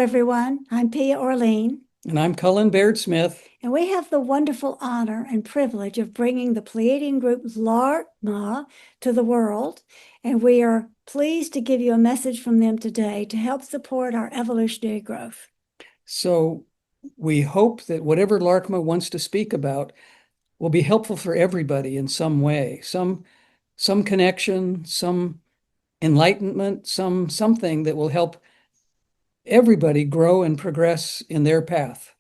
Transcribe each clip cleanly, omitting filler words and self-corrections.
everyone. I'm Pia Orlean, And I'm Cullen Baird Smith. and we have the wonderful honor and privilege of bringing the Pleiadian group Laarkmaa to the world. And we are pleased to give you a message from them today to help support our evolutionary growth. So we hope that whatever Laarkmaa wants to speak about will be helpful for everybody in some way, some connection, some enlightenment, something that will help everybody grow and progress in their path.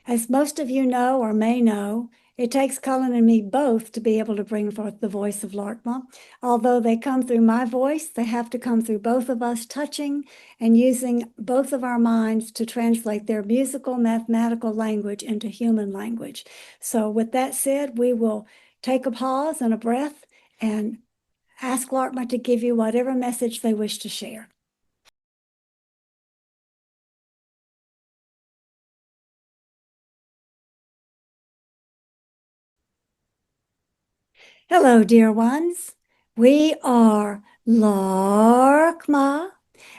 As most of you know or may know, it takes Cullen and me both to be able to bring forth the voice of Laarkmaa. Although they come through my voice, they have to come through both of us touching and using both of our minds to translate their musical, mathematical language into human language. So with that said, we will take a pause and a breath and ask Laarkmaa to give you whatever message they wish to share. Hello, dear ones. We are Laarkmaa,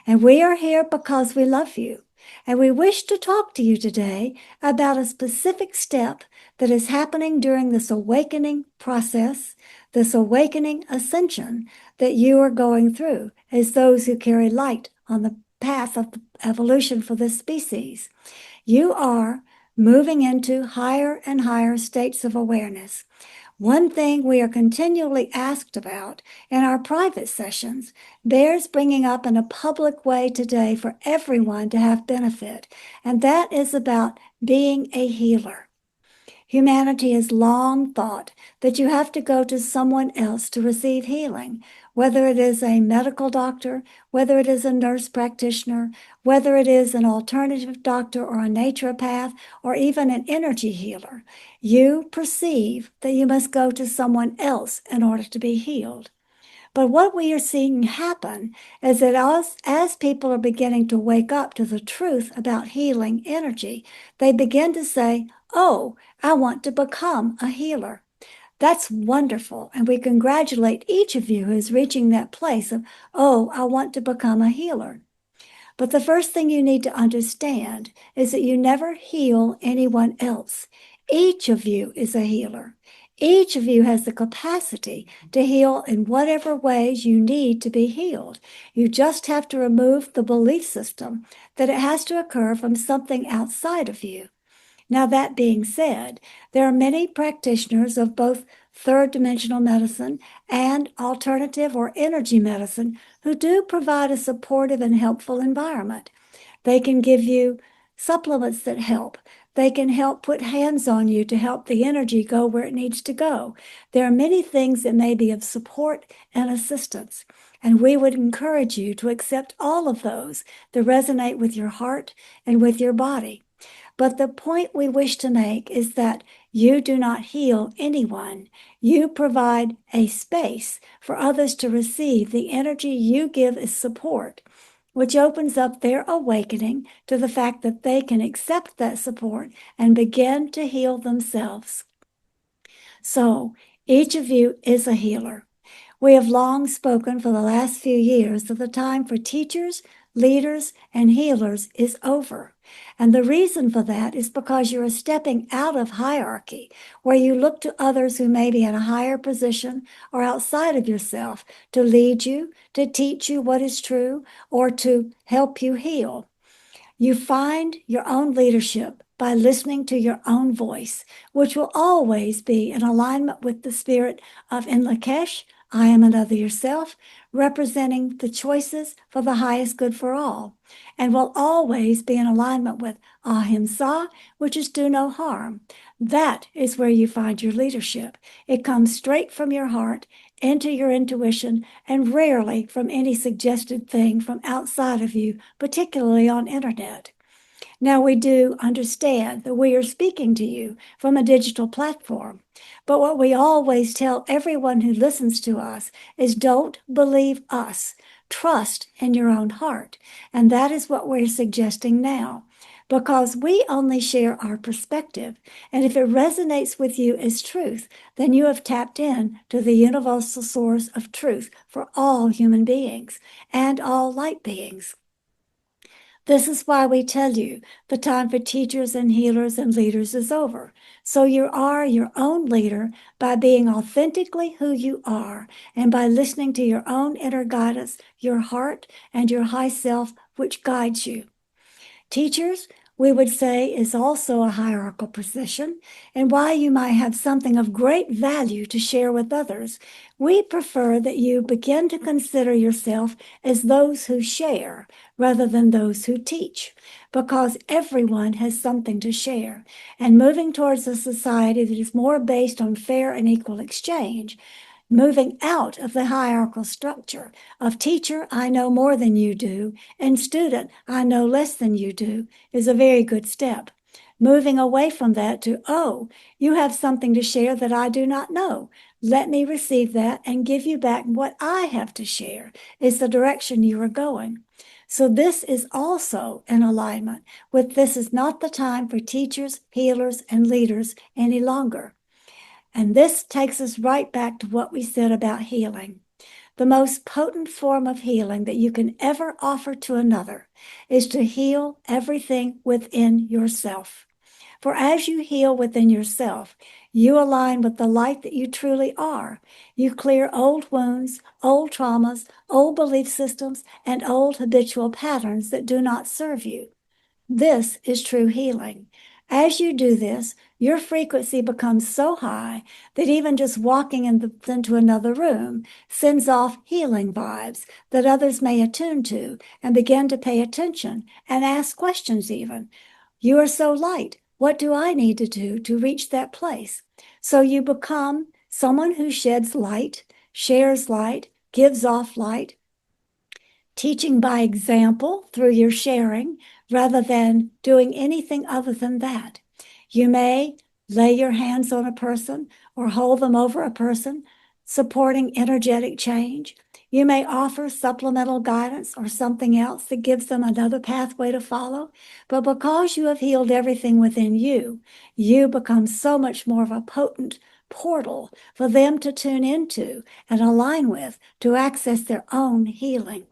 and we are here because we love you. And we wish to talk to you today about a specific step that is happening during this awakening process, this awakening ascension that you are going through as those who carry light on the path of evolution for this species. You are moving into higher and higher states of awareness. One thing we are continually asked about in our private sessions bears bringing up in a public way today for everyone to have benefit, and that is about being a healer. Humanity has long thought that you have to go to someone else to receive healing, whether it is a medical doctor, whether it is a nurse practitioner, whether it is an alternative doctor or a naturopath, or even an energy healer. You perceive that you must go to someone else in order to be healed. But what we are seeing happen is that as people are beginning to wake up to the truth about healing energy, they begin to say, oh, I want to become a healer. That's wonderful. And we congratulate each of you who is reaching that place of, oh, I want to become a healer. But the first thing you need to understand is that you never heal anyone else. Each of you is a healer. Each of you has the capacity to heal in whatever ways you need to be healed. You just have to remove the belief system that it has to occur from something outside of you. Now, that being said, there are many practitioners of both third dimensional medicine and alternative or energy medicine who do provide a supportive and helpful environment. They can give you supplements that help. They can help put hands on you to help the energy go where it needs to go. There are many things that may be of support and assistance, and we would encourage you to accept all of those that resonate with your heart and with your body. But the point we wish to make is that you do not heal anyone. You provide a space for others to receive the energy you give as support, which opens up their awakening to the fact that they can accept that support and begin to heal themselves. So each of you is a healer. We have long spoken for the last few years that the time for teachers, leaders, and healers is over. And the reason for that is because you are stepping out of hierarchy, where you look to others who may be in a higher position or outside of yourself to lead you, to teach you what is true, or to help you heal. You find your own leadership by listening to your own voice, which will always be in alignment with the spirit of In Lakesh, I am another yourself, representing the choices for the highest good for all, and will always be in alignment with Ahimsa, which is do no harm. That is where you find your leadership. It comes straight from your heart into your intuition and rarely from any suggested thing from outside of you, particularly on internet. Now, we do understand that we are speaking to you from a digital platform, but what we always tell everyone who listens to us is don't believe us. Trust in your own heart. And that is what we're suggesting now, because we only share our perspective. And if it resonates with you as truth, then you have tapped in to the universal source of truth for all human beings and all light beings. This is why we tell you the time for teachers and healers and leaders is over. So you are your own leader by being authentically who you are and by listening to your own inner guidance, your heart, and your high self, which guides you. Teachers, we would say, is also a hierarchical position, and while you might have something of great value to share with others, we prefer that you begin to consider yourself as those who share rather than those who teach, because everyone has something to share. And moving towards a society that is more based on fair and equal exchange, moving out of the hierarchical structure of teacher, I know more than you do, and student, I know less than you do, is a very good step. Moving away from that to, oh, you have something to share that I do not know. Let me receive that and give you back what I have to share, is the direction you are going. So this is also in alignment with this is not the time for teachers, healers, and leaders any longer. And this takes us right back to what we said about healing. The most potent form of healing that you can ever offer to another is to heal everything within yourself. For as you heal within yourself, you align with the light that you truly are. You clear old wounds, old traumas, old belief systems, and old habitual patterns that do not serve you. This is true healing. As you do this, your frequency becomes so high that even just walking into another room sends off healing vibes that others may attune to and begin to pay attention and ask questions even. You are so light. What do I need to do to reach that place? So you become someone who sheds light, shares light, gives off light, teaching by example through your sharing rather than doing anything other than that. You may lay your hands on a person or hold them over a person, supporting energetic change. You may offer supplemental guidance or something else that gives them another pathway to follow. But because you have healed everything within you, you become so much more of a potent portal for them to tune into and align with to access their own healing.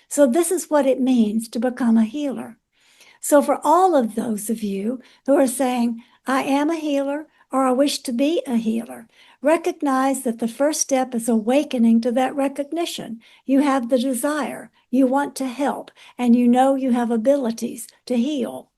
So this is what it means to become a healer. So for all of those of you who are saying, I am a healer or I wish to be a healer, recognize that the first step is awakening to that recognition. You have the desire, you want to help, and you know you have abilities to heal.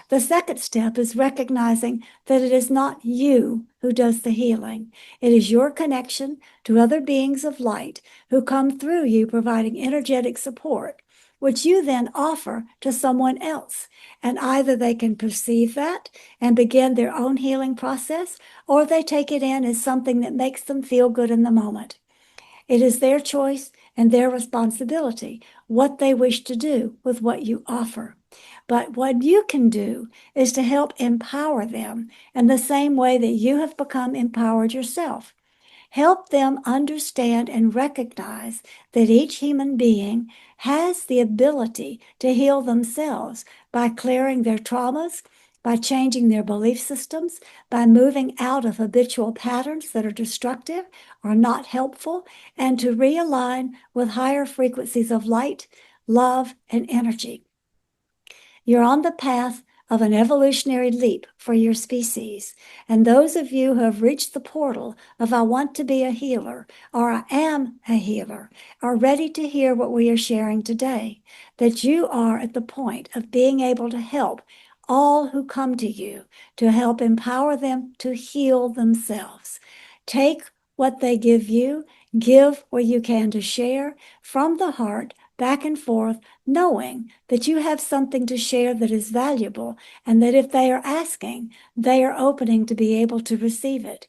The second step is recognizing that it is not you who does the healing. It is your connection to other beings of light who come through you providing energetic support, which you then offer to someone else. And either they can perceive that and begin their own healing process, or they take it in as something that makes them feel good in the moment. It is their choice and their responsibility what they wish to do with what you offer. But what you can do is to help empower them in the same way that you have become empowered yourself. Help them understand and recognize that each human being has the ability to heal themselves by clearing their traumas, by changing their belief systems, by moving out of habitual patterns that are destructive or not helpful, and to realign with higher frequencies of light, love, and energy. You're on the path of an evolutionary leap for your species. And those of you who have reached the portal of I want to be a healer or I am a healer are ready to hear what we are sharing today, that you are at the point of being able to help all who come to you, to help empower them to heal themselves. Take what they give you, give what you can to share from the heart, back and forth, knowing that you have something to share that is valuable and that if they are asking, they are opening to be able to receive it.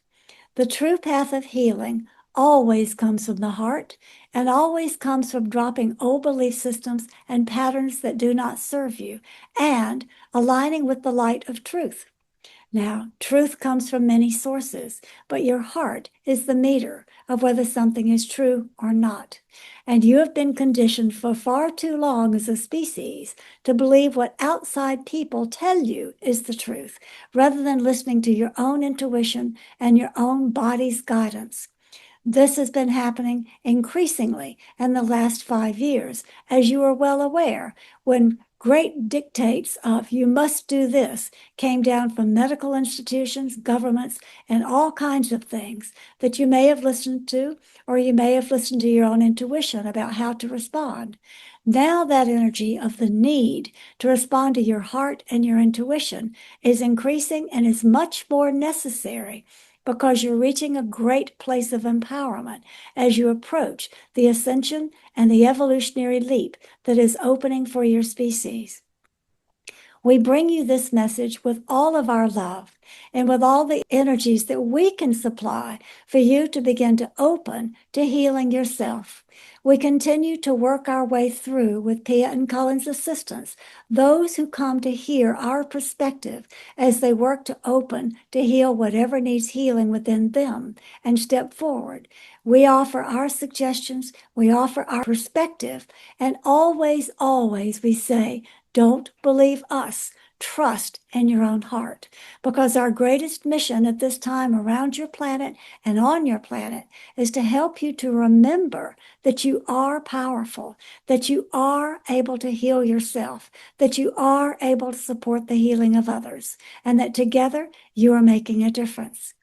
The true path of healing always comes from the heart and always comes from dropping old belief systems and patterns that do not serve you and aligning with the light of truth. Now, truth comes from many sources, but your heart is the meter of whether something is true or not. And you have been conditioned for far too long as a species to believe what outside people tell you is the truth, rather than listening to your own intuition and your own body's guidance. This has been happening increasingly in the last 5 years, as you are well aware, when great dictates of you must do this came down from medical institutions, governments, and all kinds of things that you may have listened to, or you may have listened to your own intuition about how to respond. Now that energy of the need to respond to your heart and your intuition is increasing and is much more necessary because you're reaching a great place of empowerment as you approach the ascension and the evolutionary leap that is opening for your species. We bring you this message with all of our love and with all the energies that we can supply for you to begin to open to healing yourself. We continue to work our way through with Pia and Cullen's assistance, those who come to hear our perspective as they work to open to heal whatever needs healing within them and step forward. We offer our suggestions, we offer our perspective, and always, always we say, don't believe us. Trust in your own heart, because our greatest mission at this time around your planet and on your planet is to help you to remember that you are powerful, that you are able to heal yourself, that you are able to support the healing of others, and that together you are making a difference.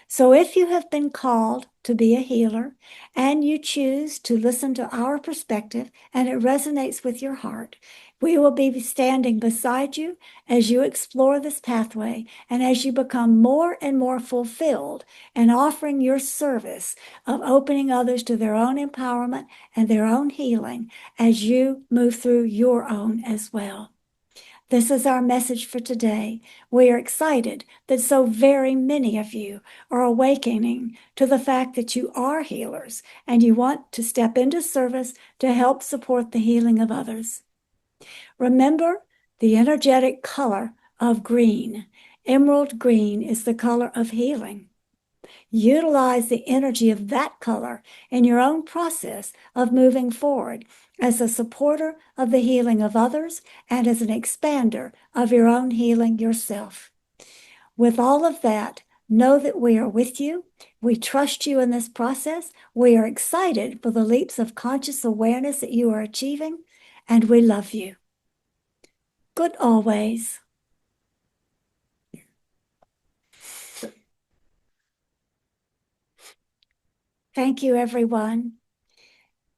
So if you have been called to be a healer and you choose to listen to our perspective and it resonates with your heart, we will be standing beside you as you explore this pathway and as you become more and more fulfilled in offering your service of opening others to their own empowerment and their own healing as you move through your own as well. This is our message for today. We are excited that so very many of you are awakening to the fact that you are healers and you want to step into service to help support the healing of others. Remember the energetic color of green. Emerald green is the color of healing. Utilize the energy of that color in your own process of moving forward as a supporter of the healing of others and as an expander of your own healing yourself. With all of that, know that we are with you. We trust you in this process. We are excited for the leaps of conscious awareness that you are achieving, and we love you. Good always. Thank you, everyone.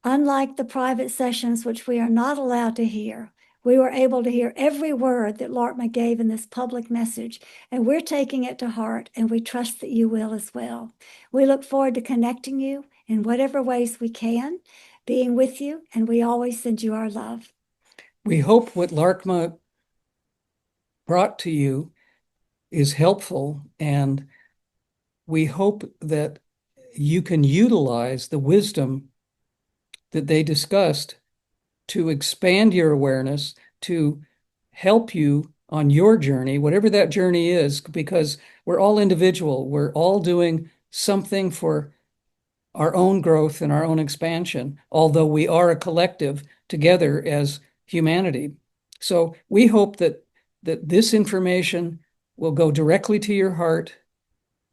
Unlike the private sessions, which we are not allowed to hear, we were able to hear every word that Laarkmaa gave in this public message, and we're taking it to heart, and we trust that you will as well. We look forward to connecting you in whatever ways we can, being with you, and we always send you our love. We hope what Laarkmaa brought to you is helpful, and we hope that you can utilize the wisdom that they discussed to expand your awareness, to help you on your journey, whatever that journey is, because we're all individual. We're all doing something for our own growth and our own expansion, although we are a collective together as humanity. So we hope that this information will go directly to your heart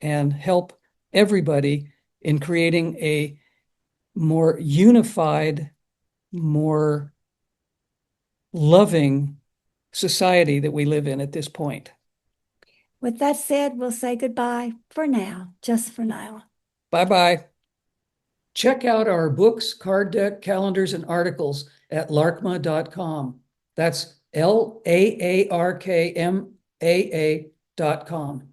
and help everybody in creating a more unified, more loving society that we live in at this point. With that said, we'll say goodbye for now, just for now. Bye-bye. Check out our books, card deck, calendars, and articles at laarkmaa.com. That's LAARKMAA.com.